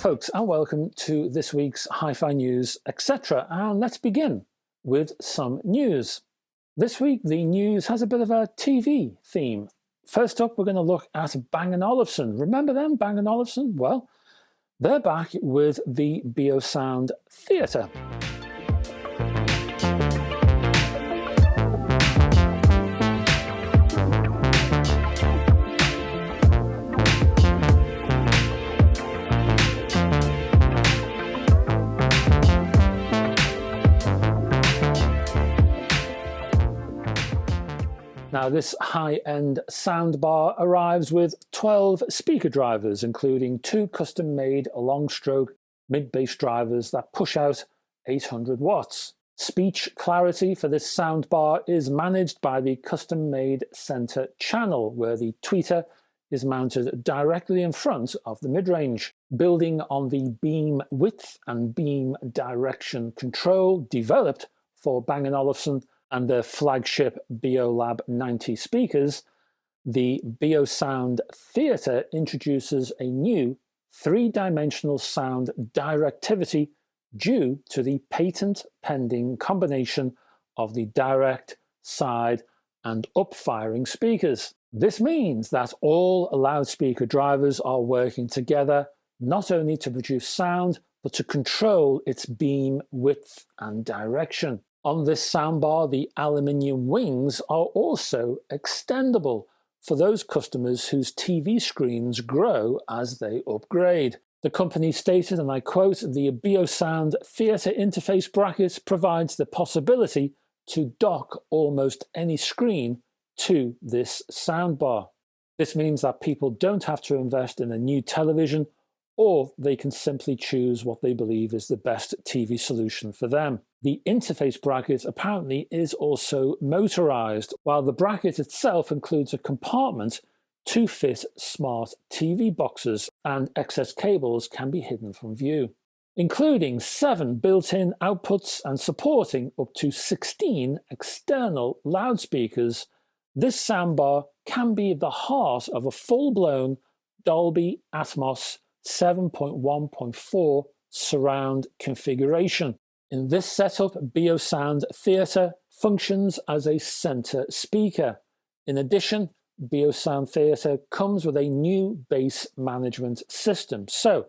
folks, and welcome to this week's Hi-Fi News, etc. And let's begin with some news. This week, the news has a bit of a TV theme. First up, we're going to look at Bang & Olufsen. Remember them, Bang & Olufsen? Well, they're back with the Biosound Theatre. Now, this high-end soundbar arrives with 12 speaker drivers, including 2 custom-made long-stroke mid-bass drivers that push out 800 watts. Speech clarity for this soundbar is managed by the custom-made center channel, where the tweeter is mounted directly in front of the mid-range. Building on the beam width and beam direction control developed for Bang & Olufsen and their flagship BioLab 90 speakers, the Biosound Theatre introduces a new 3-dimensional sound directivity due to the patent-pending combination of the direct, side, and up-firing speakers. This means that all loudspeaker drivers are working together not only to produce sound, but to control its beam width and direction. On this soundbar, the aluminium wings are also extendable for those customers whose TV screens grow as they upgrade. The company stated, and I quote, "The Biosound Theatre interface bracket provides the possibility to dock almost any screen to this soundbar. This means that people don't have to invest in a new television, or they can simply choose what they believe is the best TV solution for them." The interface bracket apparently is also motorized, while the bracket itself includes a compartment to fit smart TV boxes, and excess cables can be hidden from view. Including 7 built-in outputs and supporting up to 16 external loudspeakers, this soundbar can be the heart of a full-blown Dolby Atmos 7.1.4 surround configuration. In this setup, Biosound Theatre functions as a center speaker. In addition, Biosound Theatre comes with a new bass management system. So,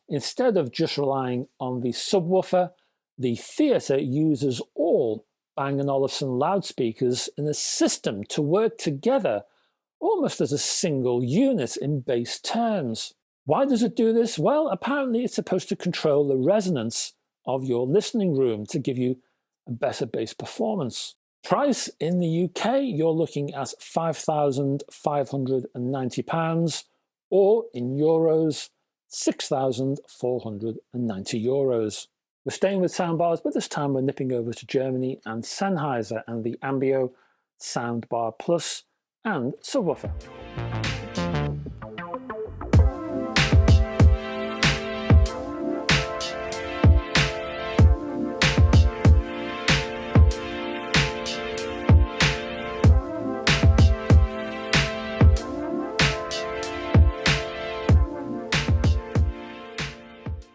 instead of just relying on the subwoofer, the Theatre uses all Bang & Olufsen loudspeakers in a system to work together almost as a single unit in bass terms. Why does it do this? Well, apparently it's supposed to control the resonance of your listening room to give you a better bass performance. Price in the UK, you're looking at £5,590, or in euros, €6,490. We're staying with soundbars, but this time we're nipping over to Germany and Sennheiser and the Ambio Soundbar Plus and subwoofer.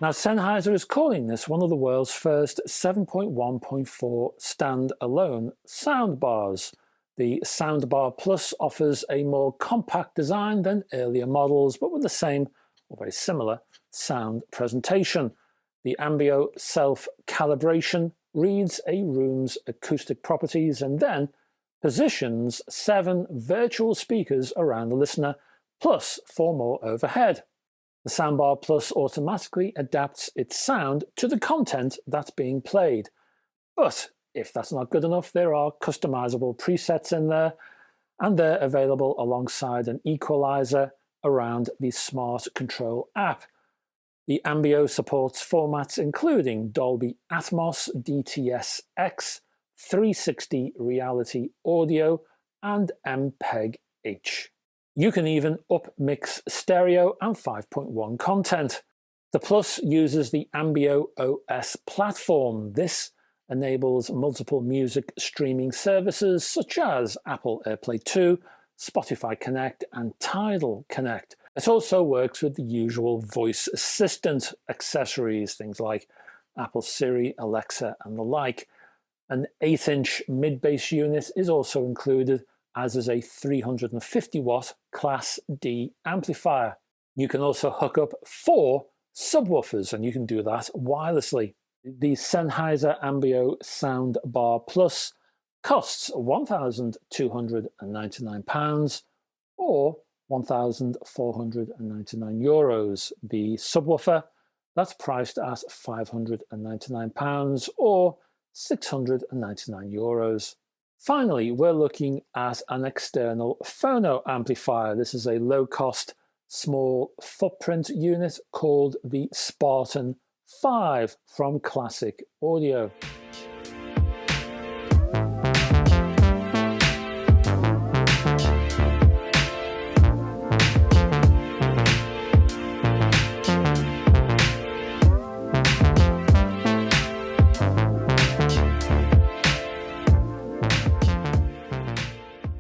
Now, Sennheiser is calling this one of the world's first 7.1.4 standalone soundbars. The Soundbar Plus offers a more compact design than earlier models, but with the same or very similar sound presentation. The Ambio self-calibration reads a room's acoustic properties and then positions 7 virtual speakers around the listener, plus 4 more overhead. The Soundbar Plus automatically adapts its sound to the content that's being played. But if that's not good enough, there are customizable presets in there, and they're available alongside an equalizer around the Smart Control app. The Ambio supports formats including Dolby Atmos, DTS-X, 360 Reality Audio, and MPEG-H. You can even up-mix stereo and 5.1 content. The Plus uses the Ambio OS platform. This enables multiple music streaming services such as Apple AirPlay 2, Spotify Connect, and Tidal Connect. It also works with the usual voice assistant accessories, things like Apple Siri, Alexa, and the like. An 8-inch mid-bass unit is also included, as is a 350 watt Class D amplifier. You can also hook up 4 subwoofers, and you can do that wirelessly. The Sennheiser Ambio Soundbar Plus costs £1,299 or €1,499. The subwoofer, that's priced at £599 or €699. Finally, we're looking at an external phono amplifier. This is a low-cost, small footprint unit called the Spartan 5 from Classic Audio.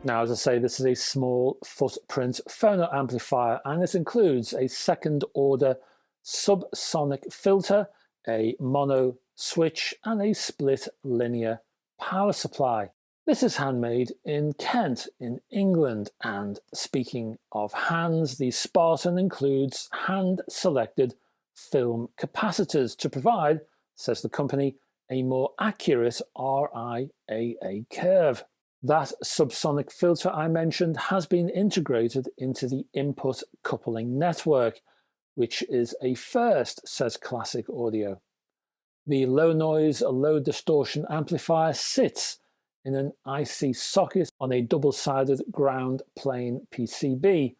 Now, as I say, this is a small footprint phono amplifier, and this includes a second order subsonic filter, a mono switch, and a split linear power supply. This is handmade in Kent in England, and speaking of hands, the Spartan includes hand-selected film capacitors to provide, says the company, a more accurate RIAA curve. That subsonic filter I mentioned has been integrated into the input coupling network, which is a first, says Classic Audio. The low noise, low distortion amplifier sits in an IC socket on a double-sided ground plane PCB.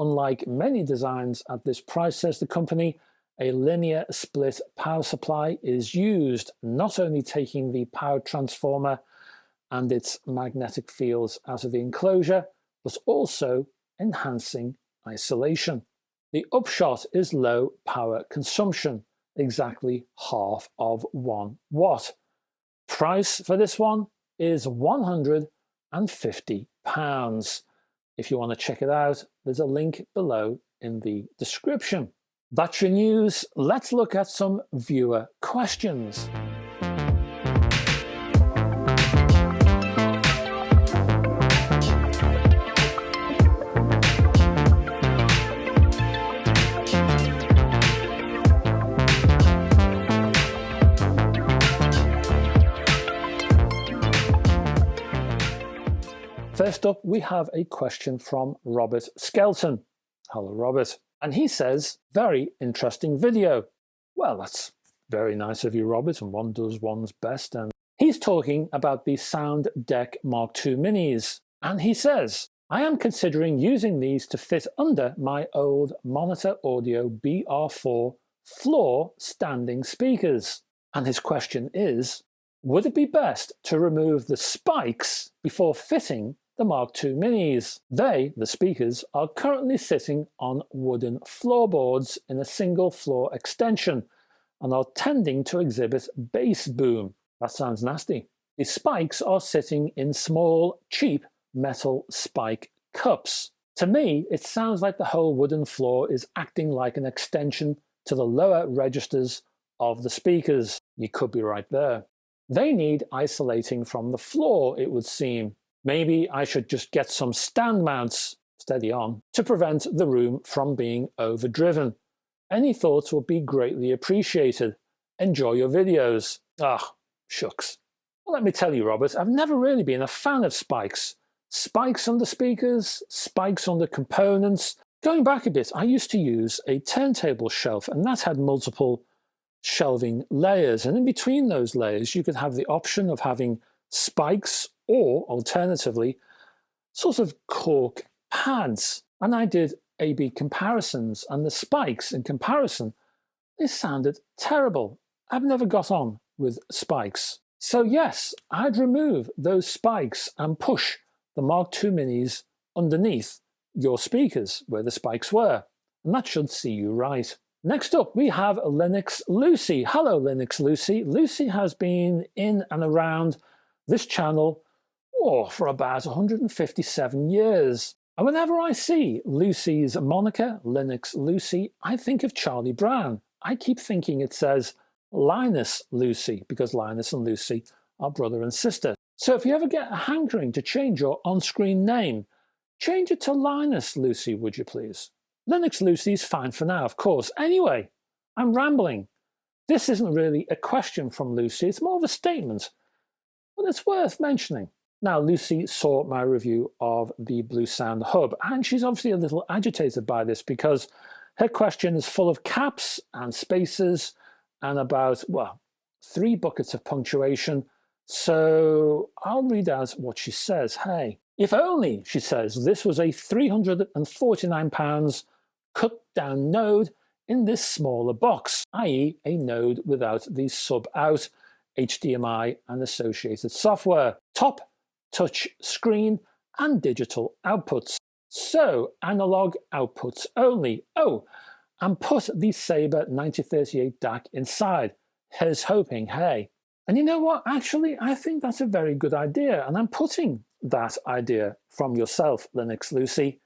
Unlike many designs at this price, says the company, a linear split power supply is used, not only taking the power transformer and its magnetic fields out of the enclosure, but also enhancing isolation. The upshot is low power consumption, exactly half of 1 watt. Price for this one is £150. If you want to check it out, there's a link below in the description. That's your news. Let's look at some viewer questions. First up, we have a question from Robert Skelton. Hello, Robert. And he says, very interesting video. Well, that's very nice of you, Robert, and one does one's best. And he's talking about the Sound Deck Mark II Minis. And he says, I am considering using these to fit under my old Monitor Audio BR4 floor standing speakers. And his question is, would it be best to remove the spikes before fitting the Mark II Minis? They, the speakers, are currently sitting on wooden floorboards in a single floor extension and are tending to exhibit bass boom. That sounds nasty. The spikes are sitting in small, cheap metal spike cups. To me, it sounds like the whole wooden floor is acting like an extension to the lower registers of the speakers. You could be right there. They need isolating from the floor, it would seem. Maybe I should just get some stand mounts, steady on, to prevent the room from being overdriven. Any thoughts would be greatly appreciated. Enjoy your videos. Ah, shucks. Well, let me tell you, Robert, I've never really been a fan of spikes. Spikes on the speakers, spikes on the components. Going back a bit, I used to use a turntable shelf, and that had multiple shelving layers. And in between those layers, you could have the option of having spikes or, alternatively, sort of cork pads. And I did A/B comparisons, and the spikes in comparison, they sounded terrible. I've never got on with spikes. So yes, I'd remove those spikes and push the Mark II Minis underneath your speakers where the spikes were. And that should see you right. Next up, we have Linux Lucy. Hello, Linux Lucy. Lucy has been in and around this channel for about 157 years. And whenever I see Lucy's moniker, Linux Lucy, I think of Charlie Brown. I keep thinking it says Linus Lucy, because Linus and Lucy are brother and sister. So if you ever get a hankering to change your on-screen name, change it to Linus Lucy, would you please? Linux Lucy is fine for now, of course. Anyway, I'm rambling. This isn't really a question from Lucy, it's more of a statement, but it's worth mentioning. Now, Lucy saw my review of the Bluesound Hub, and she's obviously a little agitated by this because her question is full of caps and spaces and about, well, 3 buckets of punctuation. So I'll read out what she says. Hey, if only, she says, this was a £349 cut down node in this smaller box, i.e. a node without the sub-out, HDMI and associated software, top, touch screen and digital outputs. So analog outputs only. Oh, and put the Sabre 9038 DAC inside. Here's hoping, hey. And you know what? Actually, I think that's a very good idea, and I'm putting that idea from yourself, Linux Lucy,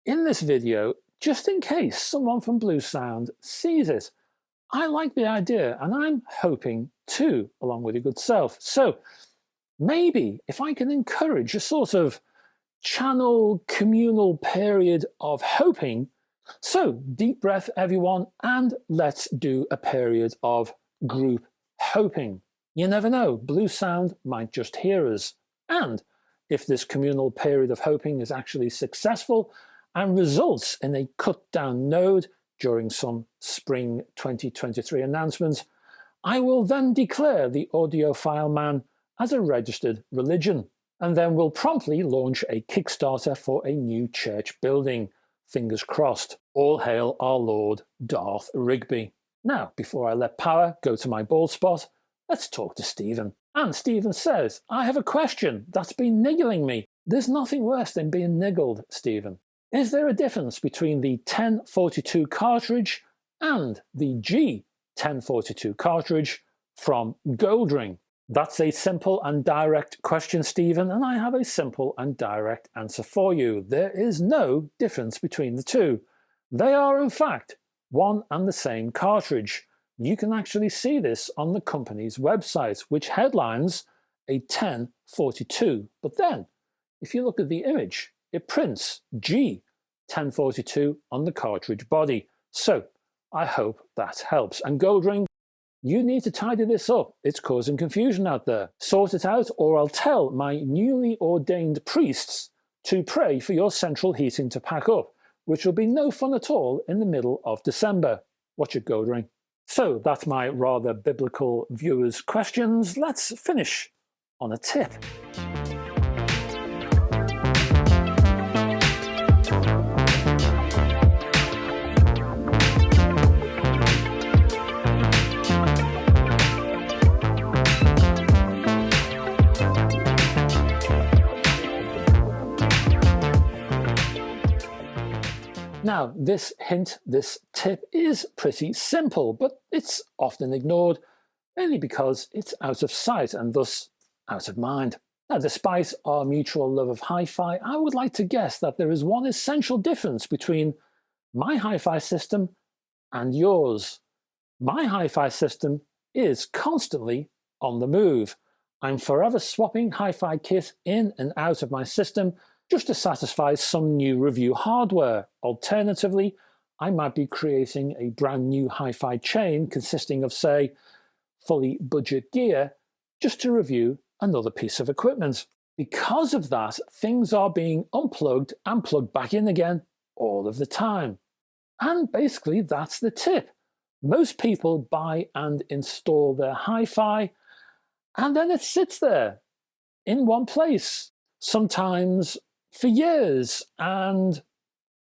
in this video, just in case someone from Bluesound sees it. I like the idea, and I'm hoping too, along with your good self. So maybe if I can encourage a sort of channel communal period of hoping, so deep breath everyone, and let's do a period of group hoping. You never know, Bluesound might just hear us. And if this communal period of hoping is actually successful and results in a cut down node during some spring 2023 announcement, I will then declare the Audiophile man as a registered religion, and then we'll promptly launch a Kickstarter for a new church building. Fingers crossed. All hail our Lord Darth Rigby. Now, before I let power go to my bald spot, let's talk to Stephen. And Stephen says, I have a question that's been niggling me. There's nothing worse than being niggled, Stephen. Is there a difference between the 1042 cartridge and the G1042 cartridge from Goldring? That's a simple and direct question, Stephen, and I have a simple and direct answer for you. There is no difference between the two. They are, in fact, one and the same cartridge. You can actually see this on the company's website, which headlines a 1042. But then, if you look at the image, it prints G1042 on the cartridge body. So, I hope that helps. And Goldring, you need to tidy this up. It's causing confusion out there. Sort it out, or I'll tell my newly ordained priests to pray for your central heating to pack up, which will be no fun at all in the middle of December. Watch it, Goldring. So that's my rather biblical viewers' questions. Let's finish on a tip. Now, this hint, this tip is pretty simple, but it's often ignored, mainly because it's out of sight and thus out of mind. Now, despite our mutual love of HiFi, I would like to guess that there is one essential difference between my HiFi system and yours. My HiFi system is constantly on the move. I'm forever swapping HiFi kit in and out of my system just to satisfy some new review hardware. Alternatively, I might be creating a brand new HiFi chain consisting of, say, fully budget gear just to review another piece of equipment. Because of that, things are being unplugged and plugged back in again all of the time. And basically, that's the tip. Most people buy and install their HiFi, and then it sits there in one place, sometimes for years and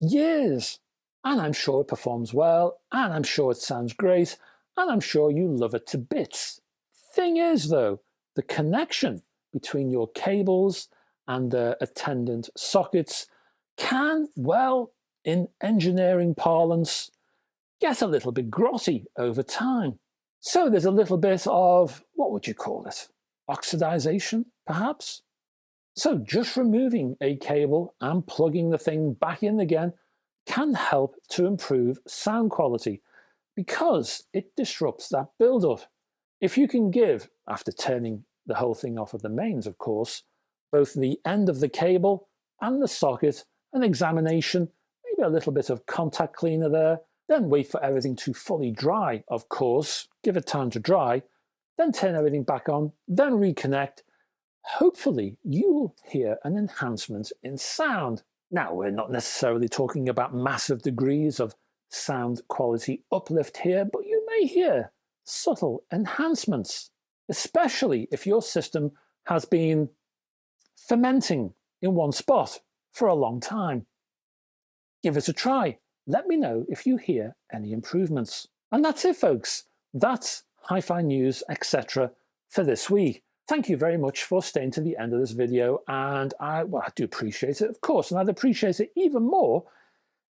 years. And I'm sure it performs well, and I'm sure it sounds great, and I'm sure you love it to bits. Thing is, though, the connection between your cables and the attendant sockets can, well, in engineering parlance, get a little bit grotty over time. So there's a little bit of, what would you call it? Oxidization, perhaps? So just removing a cable and plugging the thing back in again can help to improve sound quality because it disrupts that build-up. If you can give, after turning the whole thing off of the mains of course, both the end of the cable and the socket an examination, maybe a little bit of contact cleaner there, then wait for everything to fully dry, of course, give it time to dry, then turn everything back on, then reconnect, hopefully you'll hear an enhancement in sound. Now, we're not necessarily talking about massive degrees of sound quality uplift here, but you may hear subtle enhancements, especially if your system has been fermenting in one spot for a long time. Give it a try. Let me know if you hear any improvements. And that's it, folks. That's HiFi news, etc. for this week. Thank you very much for staying to the end of this video, and I do appreciate it, of course, and I'd appreciate it even more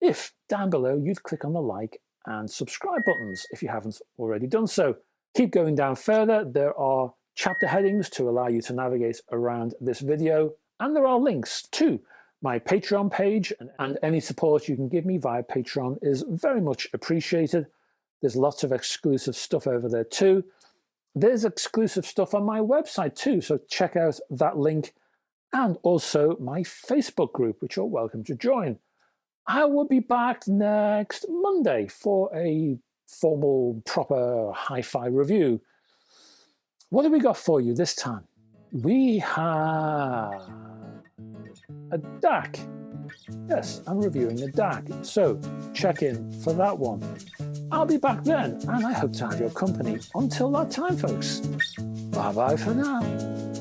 if down below you'd click on the like and subscribe buttons if you haven't already done so. Keep going down further. There are chapter headings to allow you to navigate around this video, and there are links to my Patreon page, and any support you can give me via Patreon is very much appreciated. There's lots of exclusive stuff over there too. There's exclusive stuff on my website too, so check out that link, and also my Facebook group, which you're welcome to join. I will be back next Monday for a formal, proper HiFi review. What have we got for you this time? We have a DAC. Yes, I'm reviewing a DAC, so check in for that one. I'll be back then, and I hope to have your company until that time, folks. Bye-bye for now.